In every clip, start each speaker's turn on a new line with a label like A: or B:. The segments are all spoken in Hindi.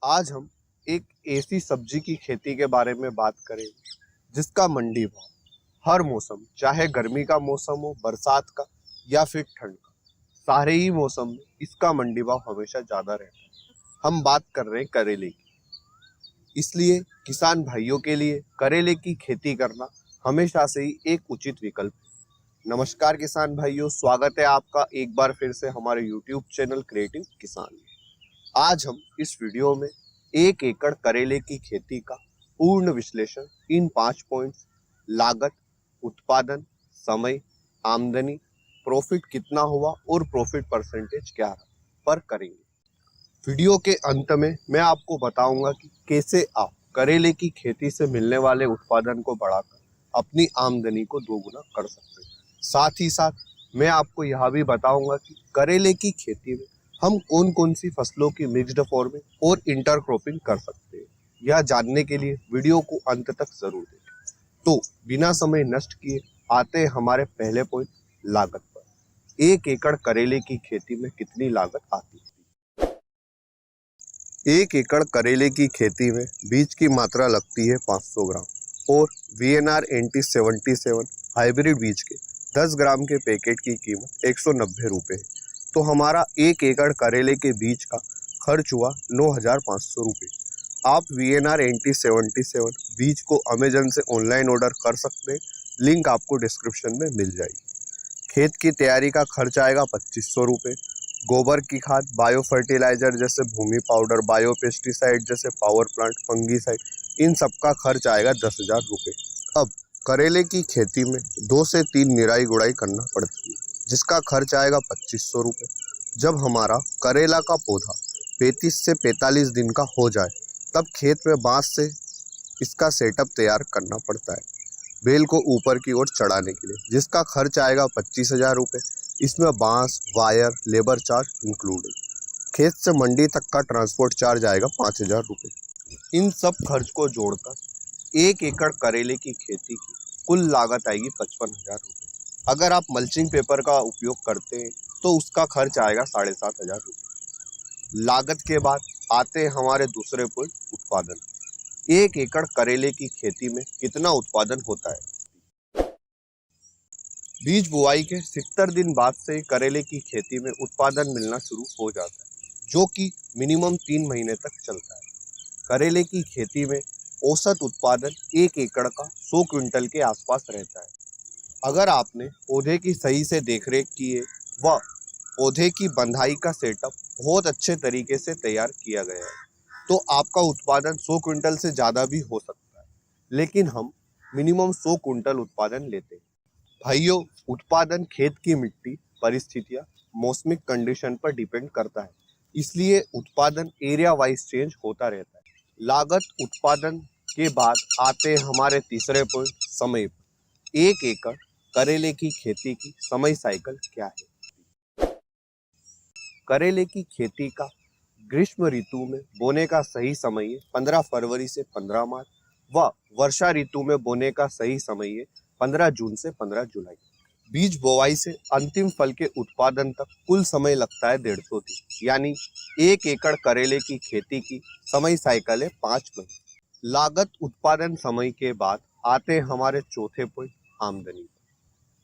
A: आज हम एक ऐसी सब्जी की खेती के बारे में बात करेंगे जिसका मंडी भाव हर मौसम, चाहे गर्मी का मौसम हो, बरसात का या फिर ठंड का, सारे ही मौसम में इसका मंडी भाव हमेशा ज्यादा रहता है। हम बात कर रहे हैं करेले की। इसलिए किसान भाइयों के लिए करेले की खेती करना हमेशा से ही एक उचित विकल्प है। नमस्कार किसान भाइयों, स्वागत है आपका एक बार फिर से हमारे यूट्यूब चैनल क्रिएटिव किसान में। आज हम इस वीडियो में 1 एकड़ करेले की खेती का पूर्ण विश्लेषण इन 5 पॉइंट्स, लागत, उत्पादन, समय, आमदनी, प्रॉफिट कितना हुआ और प्रॉफिट परसेंटेज क्या रहा पर करेंगे। वीडियो के अंत में मैं आपको बताऊंगा कि कैसे आप करेले की खेती से मिलने वाले उत्पादन को बढ़ाकर अपनी आमदनी को दोगुना कर सकते हैं। साथ ही साथ मैं आपको यह भी बताऊंगा कि करेले की खेती में हम कौन कौन सी फसलों की मिक्स्ड फार्मिंग और इंटरक्रॉपिंग कर सकते हैं। यह जानने के लिए वीडियो को अंत तक जरूर देखें। तो बिना समय नष्ट किए आते हैं हमारे पहले पॉइंट, लागत पर। 1 एकड़ करेले की खेती में कितनी लागत आती है? 1 एकड़ करेले की खेती में बीज की मात्रा लगती है 500 ग्राम और VNR NT77 हाइब्रिड बीज के 10 ग्राम के पैकेट की कीमत 190 रुपये है। तो हमारा 1 एकड़ करेले के बीज का खर्च हुआ 9,500 रुपये। आप VNR NT77 बीज को अमेजन से ऑनलाइन ऑर्डर कर सकते हैं, लिंक आपको डिस्क्रिप्शन में मिल जाएगी। खेत की तैयारी का खर्च आएगा 2500 रुपये। गोबर की खाद, बायो फर्टिलाइजर जैसे भूमि पाउडर, बायो पेस्टिसाइड जैसे पावर प्लांट, फंगीसाइड, इन सब का खर्च आएगा 10,000 रुपये। अब करेले की खेती में 2 से 3 निराई गुड़ाई करना पड़ती है, जिसका खर्च आएगा 2500 रुपये। जब हमारा करेला का पौधा 35 से 45 दिन का हो जाए तब खेत में बांस से इसका सेटअप तैयार करना पड़ता है, बेल को ऊपर की ओर चढ़ाने के लिए, जिसका खर्च आएगा 25,000 रुपये। इसमें बांस, वायर, लेबर चार्ज इंक्लूड है। खेत से मंडी तक का ट्रांसपोर्ट चार्ज आएगा 5,000 रुपये। इन सब खर्च को जोड़कर 1 एकड़ करेले की खेती की कुल लागत आएगी 55,000 रुपये। अगर आप मल्चिंग पेपर का उपयोग करते हैं तो उसका खर्च आएगा 7,500 रुपये। लागत के बाद आते हैं हमारे दूसरे पॉइंट, उत्पादन। 1 एकड़ करेले की खेती में कितना उत्पादन होता है? बीज बुआई के 70 दिन बाद से करेले की खेती में उत्पादन मिलना शुरू हो जाता है, जो कि मिनिमम 3 महीने तक चलता है। करेले की खेती में औसत उत्पादन 1 एकड़ का 100 क्विंटल के आसपास रहता है। अगर आपने पौधे की सही से देखरेख की है व पौधे की बंधाई का सेटअप बहुत अच्छे तरीके से तैयार किया गया है, तो आपका उत्पादन 100 क्विंटल से ज़्यादा भी हो सकता है, लेकिन हम मिनिमम 100 क्विंटल उत्पादन लेते हैं। भाइयों, उत्पादन खेत की मिट्टी, परिस्थितियाँ, मौसमिक कंडीशन पर डिपेंड करता है, इसलिए उत्पादन एरिया वाइज चेंज होता रहता है। लागत उत्पादन के बाद आते हैं हमारे तीसरे पॉइंट, समय पर। 1 एकड़ करेले की खेती की समय साइकिल क्या है? करेले की खेती का ग्रीष्म ऋतु में बोने का सही समय है 15 फरवरी से 15 मार्च व वर्षा ऋतु में बोने का सही समय है 15 जून से 15 जुलाई। बीज बोवाई से अंतिम फल के उत्पादन तक कुल समय लगता है 150 दिन, यानी 1 एकड़ करेले की खेती की समय साइकिल है 5 महीने। लागत उत्पादन समय के बाद आते हैं हमारे चौथे पॉइंट, आमदनी।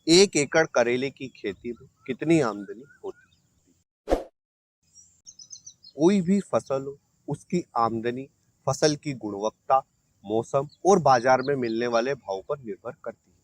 A: 1 एकड़ करेले की खेती में कितनी आमदनी होती है? कोई भी फसल हो, उसकी आमदनी फसल की गुणवत्ता, मौसम और बाजार में मिलने वाले भाव पर निर्भर करती है।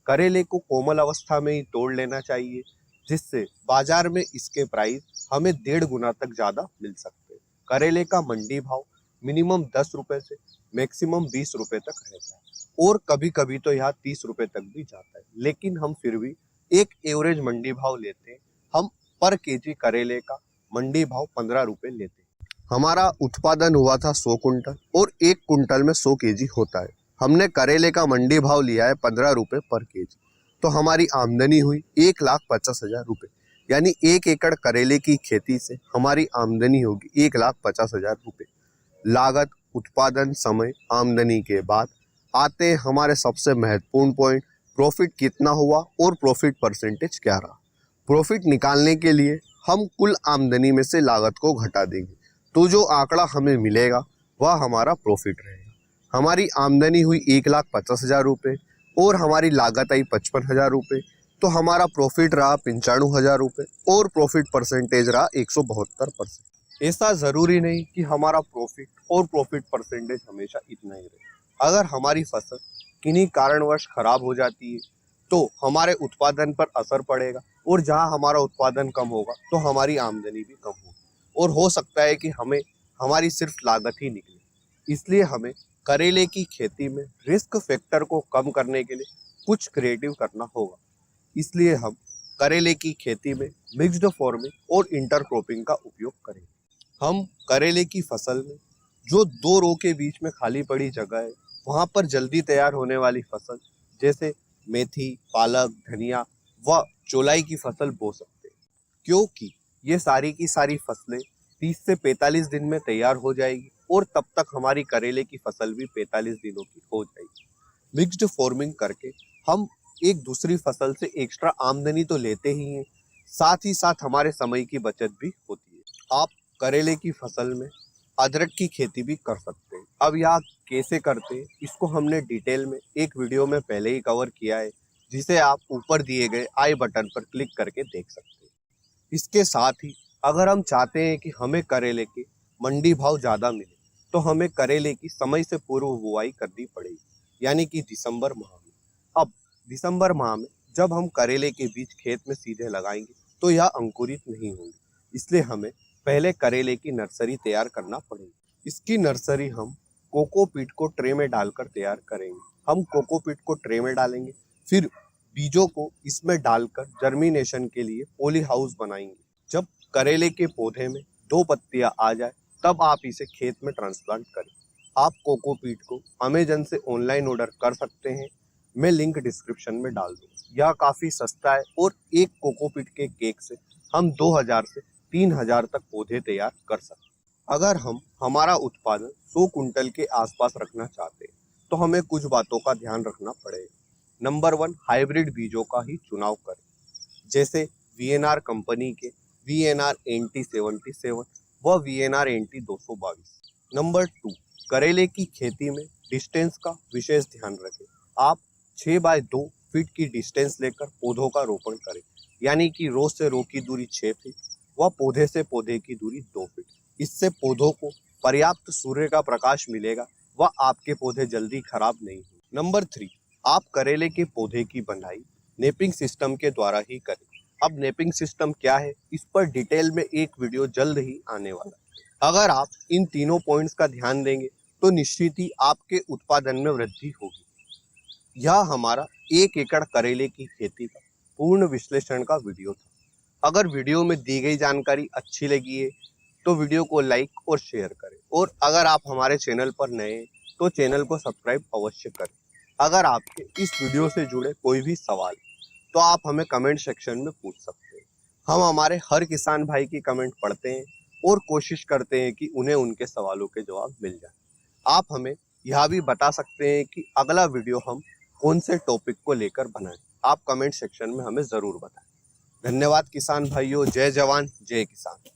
A: करेले को कोमल अवस्था में ही तोड़ लेना चाहिए, जिससे बाजार में इसके प्राइस हमें 1.5 गुना तक ज्यादा मिल सकते हैं। करेले का मंडी भाव मिनिमम 10 रुपए से मैक्सिमम 20 रुपए तक रहता है और कभी कभी तो यहाँ 30 रुपए तक भी जाता है, लेकिन हम फिर भी एक एवरेज मंडी भाव लेते हैं। हम पर केजी करेले का मंडी भाव 15 रुपए लेते हैं। हमारा उत्पादन हुआ था 100 कुंटल और 1 कुंटल में 100 केजी होता है। हमने करेले का मंडी भाव लिया है 15 रुपए पर केजी, तो हमारी आमदनी हुई 1,50,000 रुपये। यानी 1 एकड़ करेले की खेती से हमारी आमदनी होगी 1,50,000 रुपये। लागत, उत्पादन, समय, आमदनी के बाद आते हैं हमारे सबसे महत्वपूर्ण पॉइंट, प्रॉफिट कितना हुआ और प्रॉफिट परसेंटेज क्या रहा। प्रॉफिट निकालने के लिए हम कुल आमदनी में से लागत को घटा देंगे, तो जो आंकड़ा हमें मिलेगा वह हमारा प्रॉफिट रहेगा। हमारी आमदनी हुई 1,50,000 रुपये और हमारी लागत आई 55,000 रुपये, तो हमारा प्रॉफिट रहा 95,000 रुपये और प्रॉफिट परसेंटेज रहा 172%। ऐसा ज़रूरी नहीं कि हमारा प्रॉफिट और प्रॉफिट परसेंटेज हमेशा इतना ही रहे। अगर हमारी फसल किन्हीं कारणवश खराब हो जाती है तो हमारे उत्पादन पर असर पड़ेगा, और जहां हमारा उत्पादन कम होगा तो हमारी आमदनी भी कम होगी, और हो सकता है कि हमें हमारी सिर्फ लागत ही निकले। इसलिए हमें करेले की खेती में रिस्क फैक्टर को कम करने के लिए कुछ क्रिएटिव करना होगा। इसलिए हम करेले की खेती में मिक्स्ड फार्मिंग और इंटरक्रॉपिंग का उपयोग करेंगे। हम करेले की फसल में जो 2 रो के बीच में खाली पड़ी जगह है वहाँ पर जल्दी तैयार होने वाली फसल जैसे मेथी, पालक, धनिया व चौलाई की फसल बो सकते हैं, क्योंकि ये सारी की सारी फसलें 30 से 45 दिन में तैयार हो जाएगी और तब तक हमारी करेले की फसल भी 45 दिनों की हो जाएगी। मिक्स्ड फार्मिंग करके हम एक दूसरी फसल से एक्स्ट्रा आमदनी तो लेते ही हैं, साथ ही साथ हमारे समय की बचत भी होती है। आप करेले की फसल में अदरक की खेती भी कर सकते हैं। अब यह कैसे करते हैं इसको हमने डिटेल में एक वीडियो में पहले ही कवर किया है, जिसे आप ऊपर दिए गए आई बटन पर क्लिक करके देख सकते हैं। इसके साथ ही अगर हम चाहते हैं कि हमें करेले के मंडी भाव ज़्यादा मिले तो हमें करेले की समय से पूर्व बुआई करनी पड़ेगी, यानी कि दिसंबर माह में। अब दिसंबर माह में जब हम करेले के बीज खेत में सीधे लगाएंगे तो यह अंकुरित नहीं होंगे, इसलिए हमें पहले करेले की नर्सरी तैयार करना पड़ेगी। इसकी नर्सरी हम कोकोपीट को ट्रे में डालकर तैयार करेंगे। हम कोकोपीट को ट्रे में डालेंगे, फिर बीजों को इसमें डालकर जर्मिनेशन के लिए पॉली हाउस बनाएंगे। जब करेले के पौधे में 2 पत्तियां आ जाए तब आप इसे खेत में ट्रांसप्लांट करें। आप कोकोपीट को अमेजन से ऑनलाइन ऑर्डर कर सकते हैं, मैं लिंक डिस्क्रिप्शन में डाल दूँगा। यह काफ़ी सस्ता है और एक कोकोपीट के केक से हम 2000 से 3000 तक पौधे तैयार कर सकते हैं। अगर हम हमारा उत्पादन 100 कुंटल के आसपास रखना चाहते हैं तो हमें कुछ बातों का ध्यान रखना पड़ेगा। नंबर 1, हाइब्रिड बीजों का ही चुनाव करें, जैसे वीएनआर कंपनी के वीएनआर NT 77 व वीएनआर NT 222। नंबर 2, करेले की खेती में डिस्टेंस का विशेष ध्यान रखें। आप 6 बाय 2 फीट की डिस्टेंस लेकर पौधों का रोपण करें, यानी कि रो से रो की दूरी 6 फीट व पौधे से पौधे की दूरी 2 फीट। इससे पौधों को पर्याप्त सूर्य का प्रकाश मिलेगा व आपके पौधे जल्दी खराब नहीं होंगे। नंबर 3, आप करेले के पौधे की बनाई नेपिंग सिस्टम के द्वारा ही करें। अब नेपिंग सिस्टम क्या है इस पर डिटेल में एक वीडियो जल्द ही आने वाला है। अगर आप इन तीनों पॉइंट्स का ध्यान देंगे तो निश्चित ही आपके उत्पादन में वृद्धि होगी। यह हमारा 1 एकड़ करेले की खेती का पूर्ण विश्लेषण का वीडियो था। अगर वीडियो में दी गई जानकारी अच्छी लगी है तो वीडियो को लाइक और शेयर करें, और अगर आप हमारे चैनल पर नए हैं तो चैनल को सब्सक्राइब अवश्य करें। अगर आपके इस वीडियो से जुड़े कोई भी सवाल तो आप हमें कमेंट सेक्शन में पूछ सकते हैं। हम हमारे हर किसान भाई की कमेंट पढ़ते हैं और कोशिश करते हैं कि उन्हें उनके सवालों के जवाब मिल जाए। आप हमें यह भी बता सकते हैं कि अगला वीडियो हम कौन से टॉपिक को लेकर बनाएं। आप कमेंट सेक्शन में हमें ज़रूर बताएं। धन्यवाद किसान भाइयों। जय जवान जय किसान।